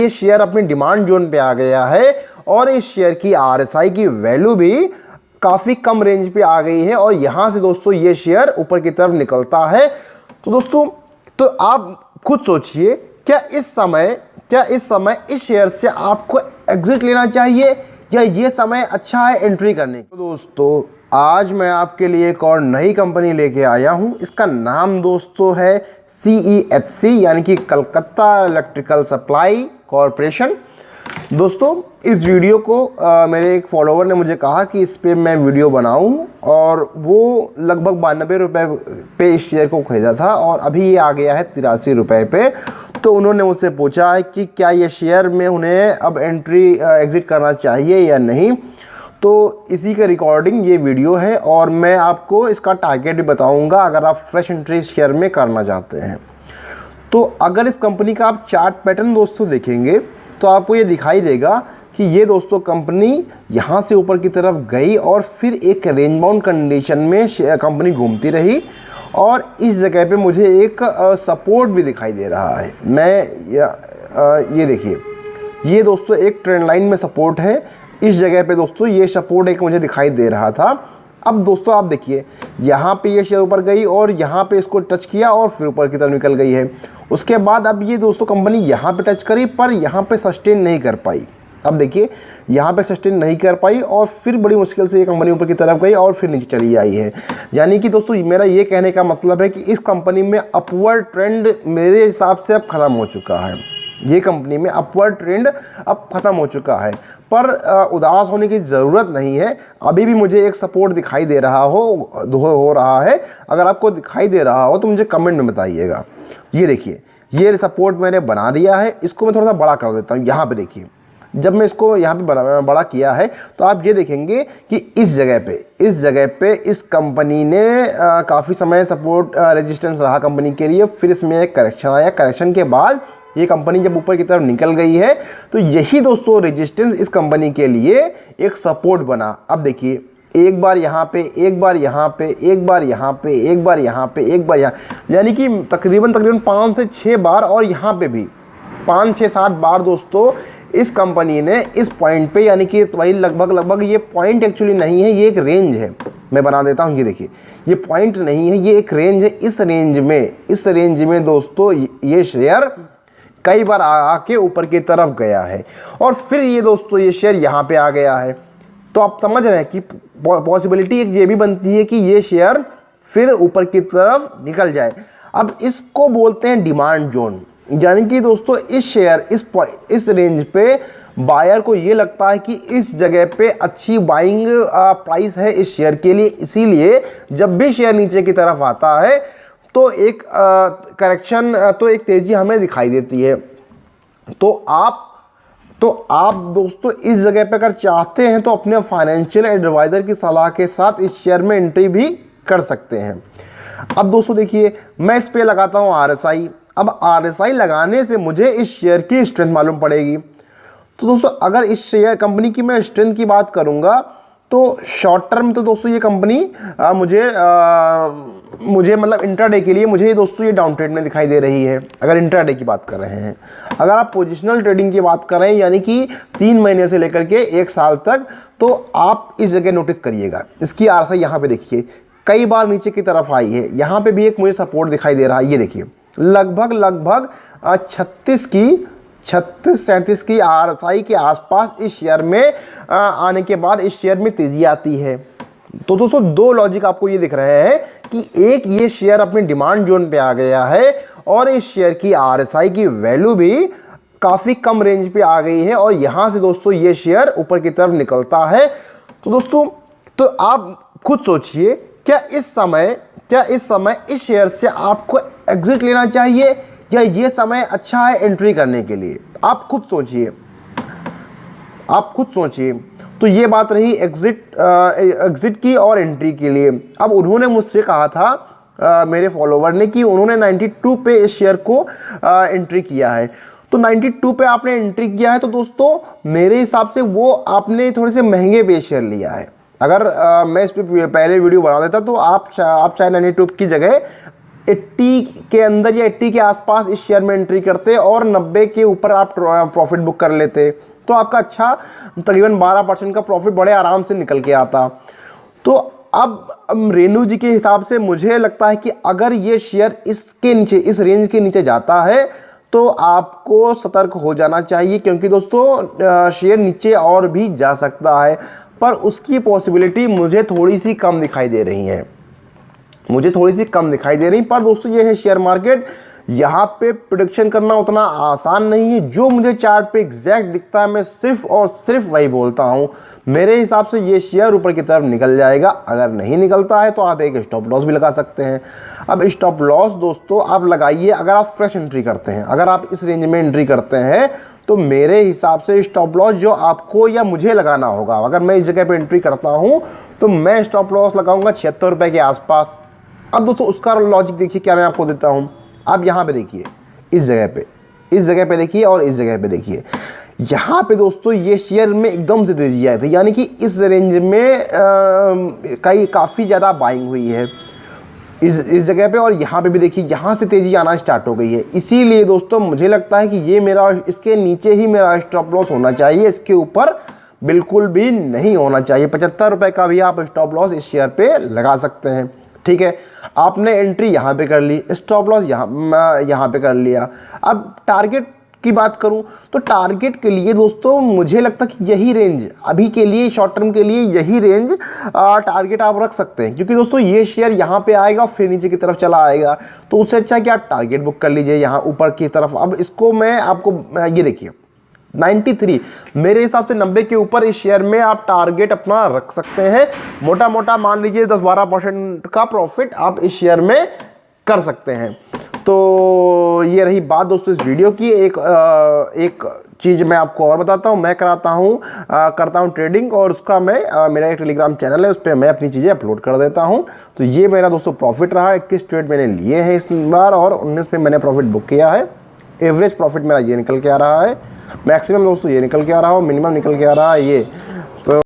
ये शेयर अपनी demand zone पे आ गया है और इस शेयर की आरएसआई की वैल्यू भी काफ़ी कम रेंज पे आ गई है और यहाँ से दोस्तों ये शेयर ऊपर की तरफ निकलता है। तो दोस्तों तो आप खुद सोचिए, क्या इस समय इस शेयर से आपको एग्जिट लेना चाहिए या ये समय अच्छा है एंट्री करने का। तो दोस्तों आज मैं आपके लिए एक और नई कंपनी लेके आया हूँ। इसका नाम दोस्तों है CEHC यानी कि कलकत्ता इलेक्ट्रिकल सप्लाई कॉरपोरेशन। दोस्तों इस वीडियो को मेरे एक फॉलोवर ने मुझे कहा कि इस पे मैं वीडियो बनाऊं और वो लगभग 92 रुपये पे इस शेयर को खरीदा था और अभी ये आ गया है 83 रुपये पे। तो उन्होंने मुझसे पूछा है कि क्या ये शेयर में उन्हें अब एग्जिट करना चाहिए या नहीं। तो इसी का रिकॉर्डिंग ये वीडियो है और मैं आपको इसका टारगेट भी बताऊंगा अगर आप फ्रेश एंट्री शेयर में करना चाहते हैं। तो अगर इस कंपनी का आप चार्ट पैटर्न दोस्तों देखेंगे तो आपको ये दिखाई देगा कि ये दोस्तों कंपनी यहाँ से ऊपर की तरफ गई और फिर एक रेंज बाउंड कंडीशन में कंपनी घूमती रही और इस जगह पे मुझे एक सपोर्ट भी दिखाई दे रहा है। ये देखिए, ये दोस्तों एक ट्रेंड लाइन में सपोर्ट है। इस जगह पे दोस्तों ये सपोर्ट एक मुझे दिखाई दे रहा था। अब दोस्तों आप देखिए, यहाँ पे ये शेयर ऊपर गई और यहाँ पे इसको टच किया और फिर ऊपर की तरफ निकल गई है। उसके बाद अब ये दोस्तों कंपनी यहाँ पे टच करी पर यहाँ पे सस्टेन नहीं कर पाई। अब देखिए यहाँ पे सस्टेन नहीं कर पाई और फिर बड़ी मुश्किल से ये कंपनी ऊपर की तरफ गई और फिर नीचे चली आई है। यानी कि दोस्तों मेरा ये कहने का मतलब है कि इस कंपनी में अपवर्ड ट्रेंड मेरे हिसाब से अब ख़त्म हो चुका है। ये कंपनी में अपवर्ड ट्रेंड अब ख़त्म हो चुका है, पर उदास होने की ज़रूरत नहीं है। अभी भी मुझे एक सपोर्ट दिखाई दे रहा हो रहा है। अगर आपको दिखाई दे रहा हो तो मुझे कमेंट में बताइएगा। ये देखिए, ये सपोर्ट मैंने बना दिया है। इसको मैं थोड़ा सा बड़ा कर देता हूँ। यहाँ पे देखिए, जब मैं इसको यहाँ पे बड़ा किया है तो आप ये देखेंगे कि इस जगह पे इस कंपनी ने काफ़ी समय सपोर्ट रेजिस्टेंस रहा कंपनी के लिए। फिर इसमें एक करेक्शन आया। करेक्शन के बाद ये कंपनी जब ऊपर की तरफ निकल गई है तो यही दोस्तों रेजिस्टेंस इस कंपनी के लिए एक सपोर्ट बना। अब देखिए, एक बार यहाँ पे, एक बार यहाँ पे, एक बार यहाँ पे, एक बार यहाँ पे, एक बार यहाँ, यानी कि तकरीबन 5 से 6 बार और यहाँ पे भी 5, 6, 7 बार दोस्तों इस कंपनी ने इस पॉइंट पे, यानी कि वही लगभग ये पॉइंट एक्चुअली नहीं है, ये एक रेंज है। मैं बना देता हूँ। ये देखिए, ये पॉइंट नहीं है, ये एक रेंज है। इस रेंज में दोस्तों ये शेयर कई बार आके ऊपर की तरफ गया है और फिर ये दोस्तों ये शेयर यहाँ पे आ गया है। तो आप समझ रहे हैं कि पॉसिबिलिटी एक ये भी बनती है कि ये शेयर फिर ऊपर की तरफ निकल जाए। अब इसको बोलते हैं डिमांड जोन। यानी कि दोस्तों इस शेयर इस रेंज पे बायर को ये लगता है कि इस जगह पे अच्छी बाइंग प्राइस है इस शेयर के लिए। इसीलिए जब भी शेयर नीचे की तरफ आता है तो एक करेक्शन, तो एक तेज़ी हमें दिखाई देती है। तो आप दोस्तों इस जगह पे अगर चाहते हैं तो अपने फाइनेंशियल एडवाइज़र की सलाह के साथ इस शेयर में एंट्री भी कर सकते हैं। अब दोस्तों देखिए, मैं इस पे लगाता हूँ RSI। अब RSI लगाने से मुझे इस शेयर की स्ट्रेंथ मालूम पड़ेगी। तो दोस्तों अगर इस शेयर कंपनी की मैं स्ट्रेंथ की बात करूँगा तो शॉर्ट टर्म तो दोस्तों ये कंपनी मुझे मतलब इंट्राडे के लिए मुझे दोस्तों ये डाउन ट्रेड में दिखाई दे रही है, अगर इंट्राडे की बात कर रहे हैं। अगर आप पोजिशनल ट्रेडिंग की बात कर रहे हैं, यानी कि 3 महीने से लेकर के 1 साल तक, तो आप इस जगह नोटिस करिएगा। इसकी RSI यहाँ पे देखिए कई बार नीचे की तरफ आई है। यहाँ पे भी एक मुझे सपोर्ट दिखाई दे रहा है। ये देखिए, लगभग 36-37 की RSI के आसपास इस शेयर में आने के बाद इस शेयर में तेजी आती है। तो दोस्तों 2 लॉजिक आपको ये दिख रहे हैं कि एक, ये शेयर अपनी डिमांड जोन पे आ गया है और इस शेयर की RSI की वैल्यू भी काफ़ी कम रेंज पे आ गई है और यहाँ से दोस्तों ये शेयर ऊपर की तरफ निकलता है। तो दोस्तों तो आप खुद सोचिए, क्या इस समय इस शेयर से आपको एग्जिट लेना चाहिए या ये समय अच्छा है एंट्री करने के लिए। आप खुद सोचिए। तो ये बात रही एग्जिट की और एंट्री के लिए। अब उन्होंने मुझसे कहा था मेरे फॉलोवर ने कि उन्होंने 92 पे इस शेयर को एंट्री किया है। तो 92 पे आपने एंट्री किया है तो दोस्तों मेरे हिसाब से वो आपने थोड़े से महंगे पे शेयर लिया है। अगर मैं इस पर पहले वीडियो बना देता तो आप चाहे 92 की जगह 80 के अंदर या 80 के आसपास इस शेयर में एंट्री करते और 90 के ऊपर आप प्रॉफिट बुक कर लेते तो आपका अच्छा तकरीबन 12% का प्रॉफिट बड़े आराम से निकल के आता। तो अब रेनू जी के हिसाब से मुझे लगता है कि अगर ये शेयर इसके नीचे, इस रेंज के नीचे जाता है तो आपको सतर्क हो जाना चाहिए, क्योंकि दोस्तों शेयर नीचे और भी जा सकता है, पर उसकी पॉसिबिलिटी मुझे थोड़ी सी कम दिखाई दे रही है, पर दोस्तों ये है शेयर मार्केट। यहाँ पे प्रेडिक्शन करना उतना आसान नहीं है। जो मुझे चार्ट पे एग्जैक्ट दिखता है मैं सिर्फ और सिर्फ वही बोलता हूँ। मेरे हिसाब से ये शेयर ऊपर की तरफ निकल जाएगा। अगर नहीं निकलता है तो आप एक स्टॉप लॉस भी लगा सकते हैं। अब स्टॉप लॉस दोस्तों आप लगाइए अगर आप फ्रेश एंट्री करते हैं। अगर आप इस रेंज में एंट्री करते हैं तो मेरे हिसाब से स्टॉप लॉस जो आपको या मुझे लगाना होगा, अगर मैं इस जगह पे एंट्री करता हूँ तो मैं स्टॉप लॉस लगाऊंगा 76 रुपये के आसपास। अब दोस्तों उसका लॉजिक देखिए, क्या मैं आपको देता हूँ। आप यहाँ पे देखिए, इस जगह पे देखिए और इस जगह पे देखिए। यहाँ पे दोस्तों ये शेयर में एकदम से तेजी आई थी, यानी कि इस रेंज में काफ़ी ज़्यादा बाइंग हुई है इस जगह पे, और यहाँ पे भी देखिए यहाँ से तेज़ी आना स्टार्ट हो गई है। इसीलिए दोस्तों मुझे लगता है कि ये मेरा, इसके नीचे ही मेरा स्टॉप लॉस होना चाहिए, इसके ऊपर बिल्कुल भी नहीं होना चाहिए। 75 रुपये का भी आप स्टॉप लॉस इस शेयर पे लगा सकते हैं। ठीक है, आपने एंट्री यहाँ पे कर ली, स्टॉप लॉस यहाँ पे कर लिया। अब टारगेट की बात करूं तो टारगेट के लिए दोस्तों मुझे लगता है कि यही रेंज अभी के लिए, शॉर्ट टर्म के लिए यही रेंज टारगेट आप रख सकते हैं, क्योंकि दोस्तों ये शेयर यहाँ पे आएगा फिर नीचे की तरफ चला आएगा, तो उससे अच्छा है कि आप टारगेट बुक कर लीजिए यहाँ ऊपर की तरफ। अब इसको मैं आपको ये देखिए 93, मेरे हिसाब से 90 के ऊपर इस शेयर में आप टारगेट अपना रख सकते हैं। मोटा मोटा मान लीजिए 10-12% का प्रॉफिट आप इस शेयर में कर सकते हैं। तो ये रही बात दोस्तों इस वीडियो की। एक चीज़ मैं आपको और बताता हूँ, मैं करता हूँ ट्रेडिंग, और उसका मैं मेरा एक टेलीग्राम चैनल है, उस पर मैं अपनी चीज़ें अपलोड कर देता हूँ। तो ये मेरा दोस्तों प्रॉफिट रहा, 21 ट्रेड मैंने लिए हैं इस बार और 19 पे मैंने प्रॉफिट बुक किया है। एवरेज प्रॉफिट मेरा ये निकल के आ रहा है, मैक्सिमम दोस्तों ये निकल के आ रहा हो, मिनिमम निकल के आ रहा है ये